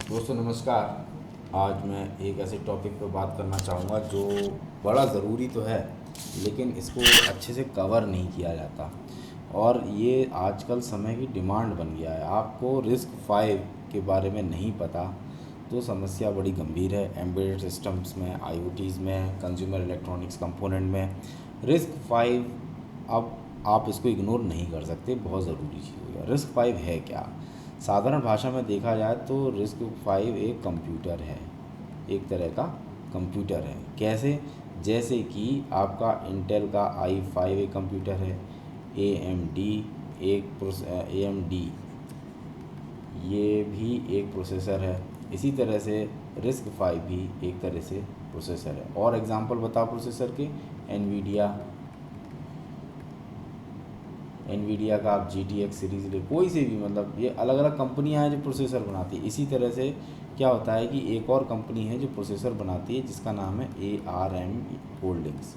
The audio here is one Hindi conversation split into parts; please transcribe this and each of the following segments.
दोस्तों नमस्कार। आज मैं एक ऐसे टॉपिक पर बात करना चाहूँगा जो बड़ा ज़रूरी तो है, लेकिन इसको अच्छे से कवर नहीं किया जाता और ये आजकल समय की डिमांड बन गया है। आपको RISC-V के बारे में नहीं पता तो समस्या बड़ी गंभीर है। एम्बेडेड सिस्टम्स में, IoTs में, कंज्यूमर इलेक्ट्रॉनिक्स कंपोनेंट में RISC-V, अब आप इसको इग्नोर नहीं कर सकते, बहुत ज़रूरी चीज़ है। RISC-V है क्या? साधारण भाषा में देखा जाए तो RISC-V एक कंप्यूटर है, एक तरह का कंप्यूटर है। कैसे? जैसे कि आपका इंटेल का i5 एक कंप्यूटर है, AMD AMD ये भी एक प्रोसेसर है। इसी तरह से RISC-V भी एक तरह से प्रोसेसर है। और एग्जांपल बताओ प्रोसेसर के, एनवीडिया का आप GTX सीरीज़ ले, कोई से भी, मतलब ये अलग अलग कंपनियां हैं जो प्रोसेसर बनाती है। इसी तरह से क्या होता है कि एक और कंपनी है जो प्रोसेसर बनाती है जिसका नाम है ARM होल्डिंग्स।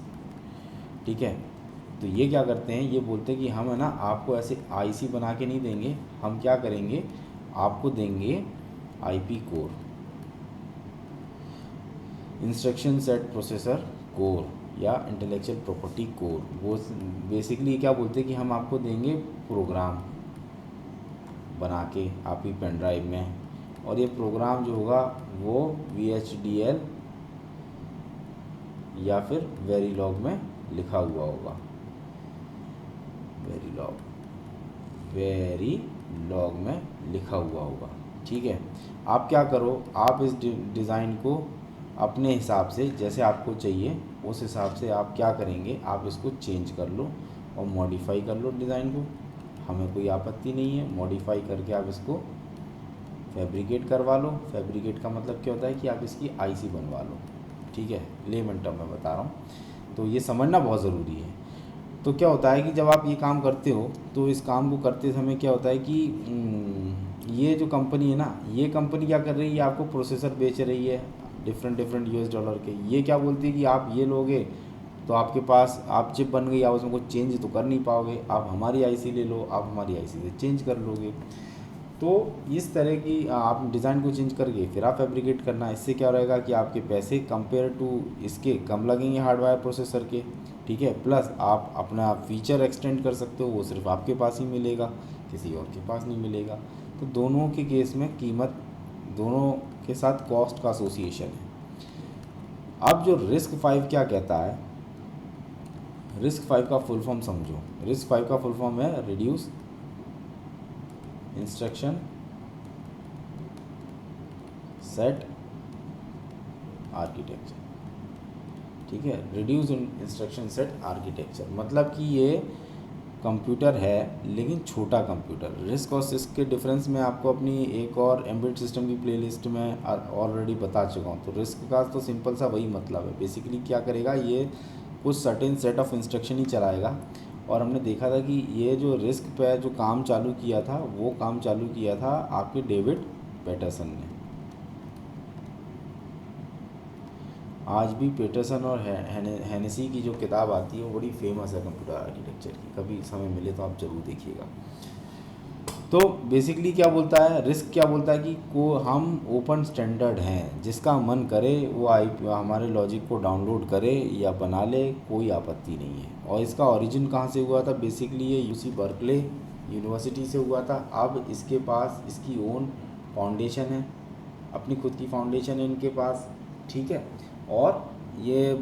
ठीक है, तो ये क्या करते हैं, ये बोलते हैं कि हम है ना आपको ऐसे IC बना के नहीं देंगे, हम क्या करेंगे, आपको देंगे IP core, instruction set processor core या इंटेलेक्चुअल प्रॉपर्टी कोर। वो बेसिकली क्या बोलते हैं कि हम आपको देंगे प्रोग्राम बना के आपकी पेन ड्राइव में, और ये प्रोग्राम जो होगा वो VHDL या फिर वेरीलॉग में लिखा हुआ होगा। वेरीलॉग में लिखा हुआ होगा। ठीक है, आप क्या करो, आप इस डिज़ाइन को अपने हिसाब से जैसे आपको चाहिए उस हिसाब से आप क्या करेंगे, आप इसको चेंज कर लो और मॉडिफाई कर लो डिज़ाइन को। हमें कोई आपत्ति नहीं है, मॉडिफाई करके आप इसको फैब्रिकेट करवा लो। फैब्रिकेट का मतलब क्या होता है कि आप इसकी IC बनवा लो। ठीक है, लेमन टर्म में बता रहा हूँ, तो ये समझना बहुत ज़रूरी है। तो क्या होता है कि जब आप ये काम करते हो तो इस काम को करते समय क्या होता है कि ये जो कंपनी है ना, ये कंपनी क्या कर रही है, आपको प्रोसेसर बेच रही है डिफरेंट $US के। ये क्या बोलती है कि आप ये लोगे तो आपके पास आप चिप बन गई, आप उसमें कुछ चेंज तो कर नहीं पाओगे, आप हमारी IC ले लो, आप हमारी IC से चेंज कर लोगे। तो इस तरह की आप डिज़ाइन को चेंज करके फिर आप फैब्रिकेट करना। इससे क्या रहेगा कि आपके पैसे कंपेयर टू इसके कम लगेंगे हार्डवेयर प्रोसेसर के। ठीक है, प्लस आप अपना फीचर एक्सटेंड कर सकते हो, वो सिर्फ आपके पास ही मिलेगा, किसी और के पास नहीं मिलेगा। तो दोनों के केस में कीमत, दोनों के साथ कॉस्ट का एसोसिएशन है। अब जो RISC-V क्या कहता है, RISC-V का फुल फॉर्म समझो। RISC-V का फुल फॉर्म है रिड्यूस इंस्ट्रक्शन सेट आर्किटेक्चर। ठीक है, रिड्यूस इंस्ट्रक्शन सेट आर्किटेक्चर मतलब कि ये कंप्यूटर है लेकिन छोटा कंप्यूटर। RISC और CISC के डिफरेंस में आपको अपनी एक और एम्बेडेड सिस्टम की प्लेलिस्ट में ऑलरेडी बता चुका हूँ। तो RISC का तो सिंपल सा वही मतलब है। बेसिकली क्या करेगा, ये कुछ सर्टेन सेट ऑफ इंस्ट्रक्शन ही चलाएगा। और हमने देखा था कि ये जो RISC पे जो काम चालू किया था, वो काम चालू किया था आपके डेविड पैटरसन ने। आज भी पेटरसन और हेनेसी की जो किताब आती है वो बड़ी फेमस है कंप्यूटर आर्किटेक्चर की, कभी समय मिले तो आप ज़रूर देखिएगा। तो बेसिकली क्या बोलता है RISC, क्या बोलता है कि को हम ओपन स्टैंडर्ड हैं, जिसका मन करे वो हमारे लॉजिक को डाउनलोड करे या बना ले, कोई आपत्ति नहीं है। और इसका ओरिजिन कहाँ से हुआ था, बेसिकली ये UC बर्कले यूनिवर्सिटी से हुआ था। अब इसके पास इसकी ओन फाउंडेशन है, अपनी खुद की फाउंडेशन है इनके पास। ठीक है, और ये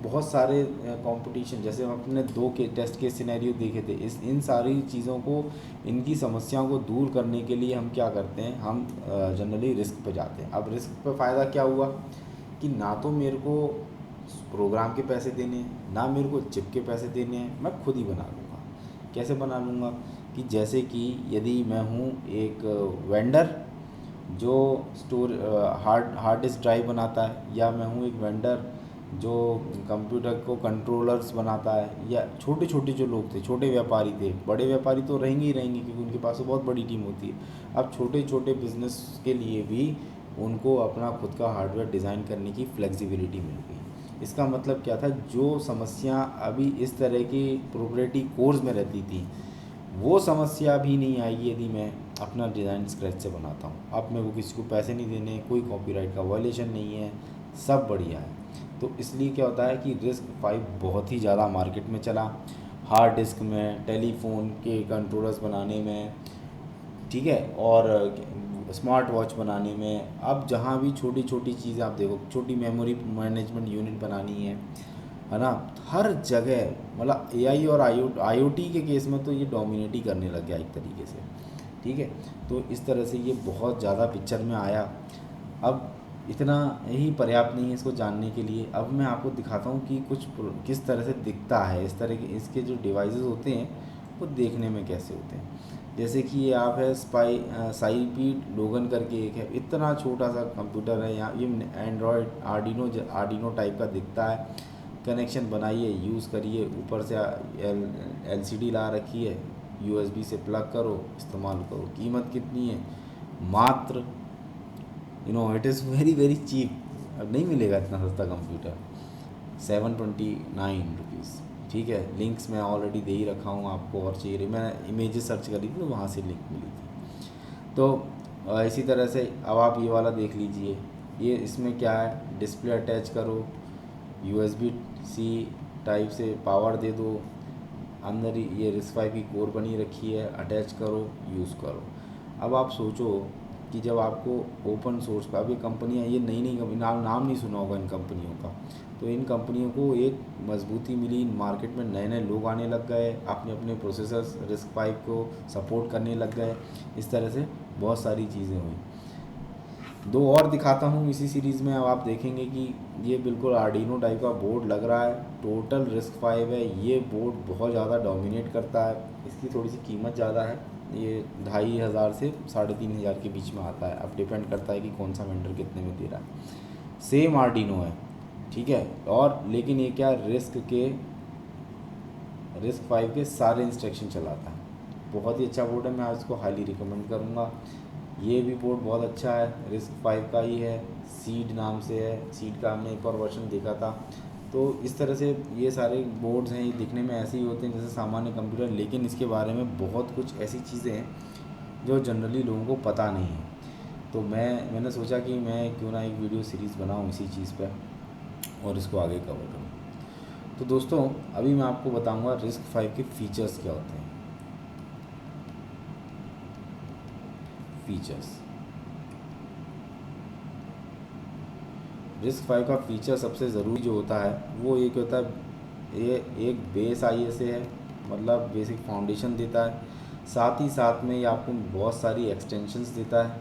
बहुत सारे कंपटीशन, जैसे हम अपने 2 के टेस्ट के सिनेरियो देखे थे, इन सारी चीज़ों को, इनकी समस्याओं को दूर करने के लिए हम क्या करते हैं, हम जनरली RISC पे जाते हैं। अब RISC पे फ़ायदा क्या हुआ कि ना तो मेरे को प्रोग्राम के पैसे देने हैं, ना मेरे को चिप के पैसे देने हैं, मैं खुद ही बना लूँगा। कैसे बना लूँगा कि जैसे कि यदि मैं हूँ एक वेंडर जो हार्ड डिस्क ड्राइव बनाता है, या मैं हूँ एक वेंडर जो कंप्यूटर को कंट्रोलर्स बनाता है, या छोटे छोटे जो लोग थे, छोटे व्यापारी थे, बड़े व्यापारी तो रहेंगे ही रहेंगे क्योंकि उनके पास तो बहुत बड़ी टीम होती है। अब छोटे छोटे बिजनेस के लिए भी उनको अपना खुद का हार्डवेयर डिज़ाइन करने की फ्लेक्सिबिलिटी मिल गई। इसका मतलब क्या था, जो समस्या अभी इस तरह की प्रोप्राइटरी कोर्स में रहती थी वो समस्या भी नहीं आएगी यदि मैं अपना डिज़ाइन स्क्रैच से बनाता हूँ। अब मेरे को किसी को पैसे नहीं देने, कोई कॉपीराइट का वायलेशन नहीं है, सब बढ़िया है। तो इसलिए क्या होता है कि RISC-V बहुत ही ज़्यादा मार्केट में चला, हार्ड डिस्क में, टेलीफोन के कंट्रोलर्स बनाने में, ठीक है, और स्मार्ट वॉच बनाने में। अब जहाँ भी छोटी छोटी चीज़ें आप देखो, छोटी मेमोरी मैनेजमेंट यूनिट बनानी है ना, हर जगह मतलब AI और IoT के केस में तो ये डोमिनेट ही करने लग गया एक तरीके से, ठीक है। तो इस तरह से ये बहुत ज़्यादा पिक्चर में आया। अब इतना ही पर्याप्त नहीं है इसको जानने के लिए। अब मैं आपको दिखाता हूँ कि किस तरह से दिखता है, इस तरह के इसके जो डिवाइसेस होते हैं वो देखने में कैसे होते हैं। जैसे कि ये आप है साईपी लोगन करके एक है, इतना छोटा सा कंप्यूटर है। यहाँ ये एंड्रॉयड आर्डिनो टाइप का दिखता है। कनेक्शन बनाइए, यूज़ करिए, ऊपर से LCD ला रखी है, USB से प्लग करो, इस्तेमाल करो। कीमत कितनी है? मात्र it is very very cheap. अब नहीं मिलेगा इतना सस्ता कंप्यूटर, 729 रुपीज़, ठीक है। लिंक्स मैं ऑलरेडी दे ही रखा हूँ आपको, और चाहिए मैं इमेजेस सर्च करी थी तो वहाँ से लिंक मिली थी। तो इसी तरह से अब आप ये वाला देख लीजिए। ये इसमें क्या है, डिस्प्ले अटैच करो, USB-C टाइप से पावर दे दो, अंदर ही ये RISC-V की कोर बनी रखी है, अटैच करो, यूज़ करो। अब आप सोचो कि जब आपको ओपन सोर्स का, अब ये कंपनियाँ, ये नई नई कंपनी, नाम नहीं सुना होगा इन कंपनियों का, तो इन कंपनियों को एक मजबूती मिली, मार्केट में नए नए लोग आने लग गए, अपने अपने प्रोसेसर्स RISC-V को सपोर्ट करने लग गए। इस तरह से बहुत सारी चीज़ें हुई। दो और दिखाता हूँ इसी सीरीज़ में। अब आप देखेंगे कि ये बिल्कुल आर्डिनो टाइप का बोर्ड लग रहा है, टोटल RISC-V है। ये बोर्ड बहुत ज़्यादा डोमिनेट करता है। इसकी थोड़ी सी कीमत ज़्यादा है, ये 2500 से 3500 के बीच में आता है। अब डिपेंड करता है कि कौन सा वेंडर कितने में दे रहा है। सेम आर्डिनो है, ठीक है, और लेकिन ये क्या, RISC-V के सारे इंस्ट्रक्शन चलाता है। बहुत ही अच्छा बोर्ड है, मैं इसको हाईली रिकमेंड करूँगा। ये भी बोर्ड बहुत अच्छा है, RISC-V का ही है, सीड नाम से है। सीड का हमने एक और वर्जन देखा था। तो इस तरह से ये सारे बोर्ड्स हैं, ये दिखने में ऐसे ही होते हैं जैसे सामान्य कंप्यूटर, लेकिन इसके बारे में बहुत कुछ ऐसी चीज़ें हैं जो जनरली लोगों को पता नहीं है। तो मैंने सोचा कि मैं क्यों ना एक वीडियो सीरीज़ बनाऊँ इसी चीज़ पर और इसको आगे कवर करूँ। तो दोस्तों, अभी मैं आपको बताऊँगा RISC-V के फीचर्स क्या होते हैं। फीचर्स, RISC-V का फीचर सबसे ज़रूरी जो होता है वो एक होता है, ये एक बेस ISA है, मतलब बेसिक फाउंडेशन देता है। साथ ही साथ में ये आपको बहुत सारी एक्सटेंशंस देता है,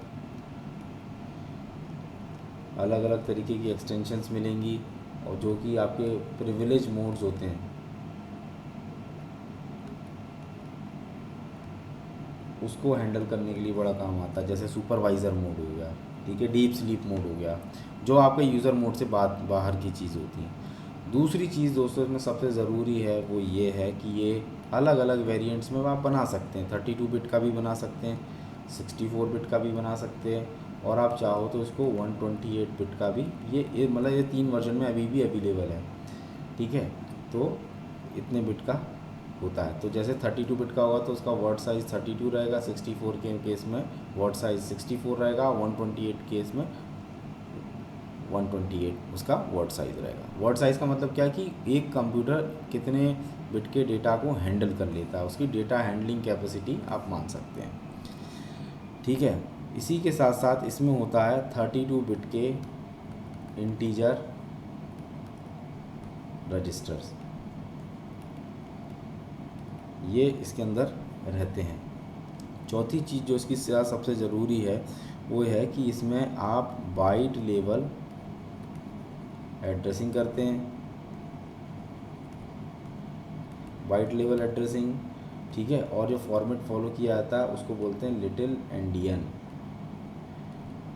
अलग अलग तरीके की एक्सटेंशंस मिलेंगी, और जो कि आपके प्रिविलेज मोड्स होते हैं उसको हैंडल करने के लिए बड़ा काम आता है। जैसे सुपरवाइज़र मोड हो गया, ठीक है, डीप स्लीप मोड हो गया, जो आपके यूज़र मोड से बाहर की चीज़ होती है। दूसरी चीज़ दोस्तों इसमें सबसे ज़रूरी है वो ये है कि ये अलग अलग वेरिएंट्स में आप बना सकते हैं। 32 बिट का भी बना सकते हैं, 64 बिट का भी बना सकते हैं, और आप चाहो तो इसको 128 बिट का भी, ये मतलब ये 3 वर्जन में अभी भी अवेलेबल है, ठीक है। तो इतने बिट का होता है। तो जैसे 32 बिट का होगा तो उसका वर्ड साइज़ 32 रहेगा, 64 के केस में वर्ड साइज़ 64 रहेगा, 128 केस में 128 उसका वर्ड साइज़ रहेगा। वर्ड साइज़ का मतलब क्या है कि एक कंप्यूटर कितने बिट के डेटा को हैंडल कर लेता है, उसकी डेटा हैंडलिंग कैपेसिटी आप मान सकते हैं, ठीक है। इसी के साथ साथ इसमें होता है 32 बिट के इंटीजर रजिस्टर्स, ये इसके अंदर रहते हैं। चौथी चीज़ जो इसकी सबसे ज़रूरी है वो है कि इसमें आप बाइट लेवल एड्रेसिंग करते हैं, बाइट लेवल एड्रेसिंग, ठीक है। और जो फॉर्मेट फॉलो किया जाता है उसको बोलते हैं little endian.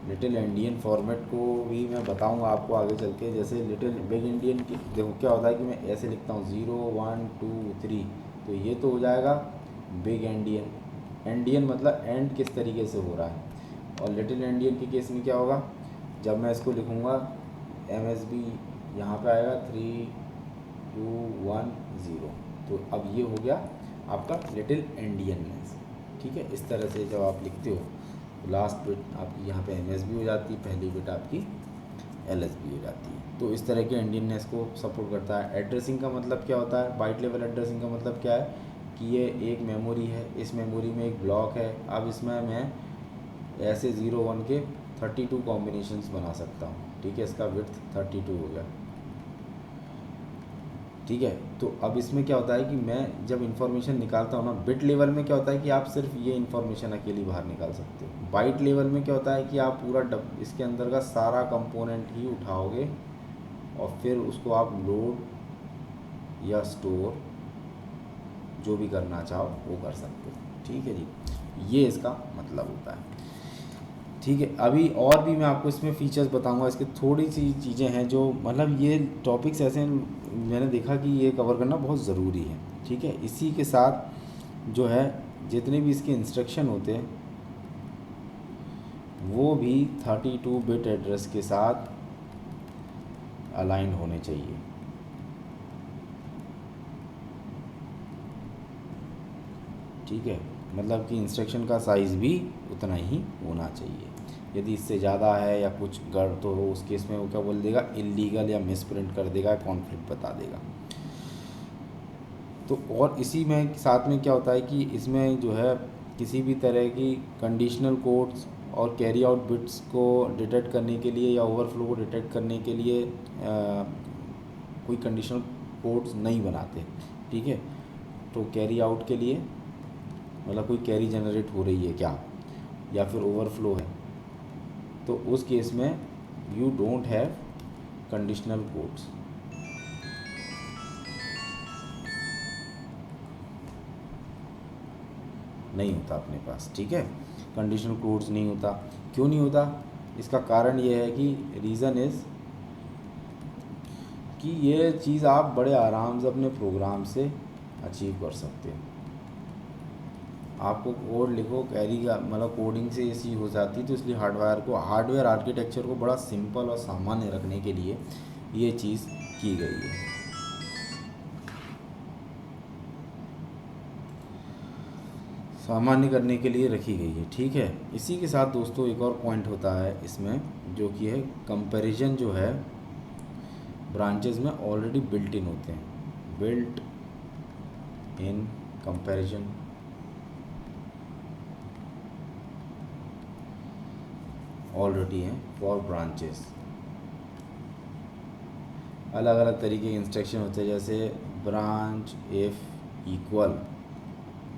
Little endian format को भी मैं बताऊंगा आपको आगे चल के। जैसे बिग एंडियन की देखो क्या होता है कि मैं ऐसे लिखता हूँ 0 1 2 3, तो ये तो हो जाएगा बिग एंडियन। एंडियन मतलब एंड किस तरीके से हो रहा है। और लिटिल एंडियन के केस में क्या होगा, जब मैं इसको लिखूँगा MSB यहाँ पे आएगा 3 2 1 0, तो अब ये हो गया आपका लिटिल एंडियन। ठीक है। इस तरह से जब आप लिखते हो तो लास्ट बिट आपकी यहाँ पे MSB हो जाती है, पहली बिट आपकी LSB हो जाती है। तो इस तरह के इंडियननेस को सपोर्ट करता है। एड्रेसिंग का मतलब क्या होता है, बाइट लेवल एड्रेसिंग का मतलब क्या है कि ये एक मेमोरी है, इस मेमोरी में एक ब्लॉक है। अब इसमें मैं ऐसे 0 1 के 32 कॉम्बिनेशंस बना सकता हूँ, ठीक है। इसका विड्थ 32 हो गया, ठीक है। तो अब इसमें क्या होता है कि मैं जब इन्फॉर्मेशन निकालता हूँ ना, बिट लेवल में क्या होता है कि आप सिर्फ ये इन्फॉर्मेशन अकेली बाहर निकाल सकते हो। बाइट लेवल में क्या होता है कि आप पूरा इसके अंदर का सारा कंपोनेंट ही उठाओगे और फिर उसको आप लोड या स्टोर जो भी करना चाहो वो कर सकते हो, ठीक है जी। ये इसका मतलब होता है, ठीक है। अभी और भी मैं आपको इसमें फीचर्स बताऊंगा। इसके थोड़ी सी चीज़ें हैं जो मतलब ये टॉपिक्स ऐसे मैंने देखा कि ये कवर करना बहुत ज़रूरी है, ठीक है। इसी के साथ जो है जितने भी इसके इंस्ट्रक्शन होते हैं वो भी 32 बिट एड्रेस के साथ अलाइन होने चाहिए, ठीक है। मतलब कि इंस्ट्रक्शन का साइज़ भी उतना ही होना चाहिए। यदि इससे ज़्यादा है या कुछ गड़ तो उस केस में वो क्या बोल देगा, इलीगल या मिसप्रिंट कर देगा, कॉन्फ्लिक्ट बता देगा। तो और इसी में साथ में क्या होता है कि इसमें जो है किसी भी तरह की कंडीशनल कोड्स और कैरी आउट बिट्स को डिटेक्ट करने के लिए या ओवरफ्लो को डिटेक्ट करने के लिए कोई कंडीशनल कोड्स नहीं बनाते, ठीक है। तो कैरी आउट के लिए मतलब कोई कैरी जनरेट हो रही है क्या या फिर ओवरफ्लो है, तो उस केस में you don't have conditional codes, नहीं होता अपने पास, ठीक है। कंडीशनल कोड्स नहीं होता। क्यों नहीं होता, इसका कारण ये है कि रीज़न इज़ कि ये चीज़ आप बड़े आराम से अपने प्रोग्राम से अचीव कर सकते हो। आपको कोड लिखो, कैरी का मतलब कोडिंग से ये चीज़ हो जाती है। तो इसलिए हार्डवेयर आर्किटेक्चर को बड़ा सिंपल और सामान्य रखने के लिए ये चीज़ की गई है। सामान्य करने के लिए रखी गई है, ठीक है। इसी के साथ दोस्तों एक और पॉइंट होता है इसमें जो कि है कंपैरिजन, जो है ब्रांचेस में ऑलरेडी बिल्ट इन होते हैं। बिल्ट इन कंपैरिजन ऑलरेडी हैं फॉर ब्रांचेस। अलग अलग तरीके के इंस्ट्रक्शन होते हैं, जैसे ब्रांच इफ़ इक्वल,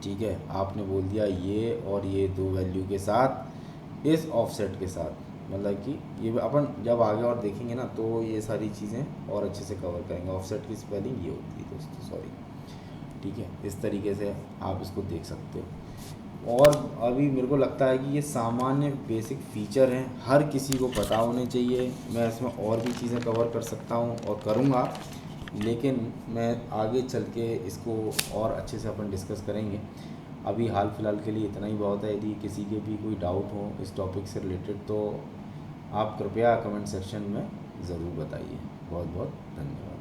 ठीक है। आपने बोल दिया ये और ये 2 वैल्यू के साथ इस ऑफसेट के साथ, मतलब कि ये अपन जब आगे और देखेंगे ना तो ये सारी चीज़ें और अच्छे से कवर करेंगे। ऑफसेट की स्पेलिंग ये होती है दोस्तों, सॉरी, ठीक है। इस तरीके से आप इसको देख सकते हो। और अभी मेरे को लगता है कि ये सामान्य बेसिक फ़ीचर हैं, हर किसी को पता होने चाहिए। मैं इसमें और भी चीज़ें कवर कर सकता हूँ और करूँगा, लेकिन मैं आगे चल के इसको और अच्छे से अपन डिस्कस करेंगे। अभी हाल फिलहाल के लिए इतना ही बहुत है। यदि किसी के भी कोई डाउट हो इस टॉपिक से रिलेटेड तो आप कृपया कमेंट सेक्शन में ज़रूर बताइए। बहुत बहुत धन्यवाद।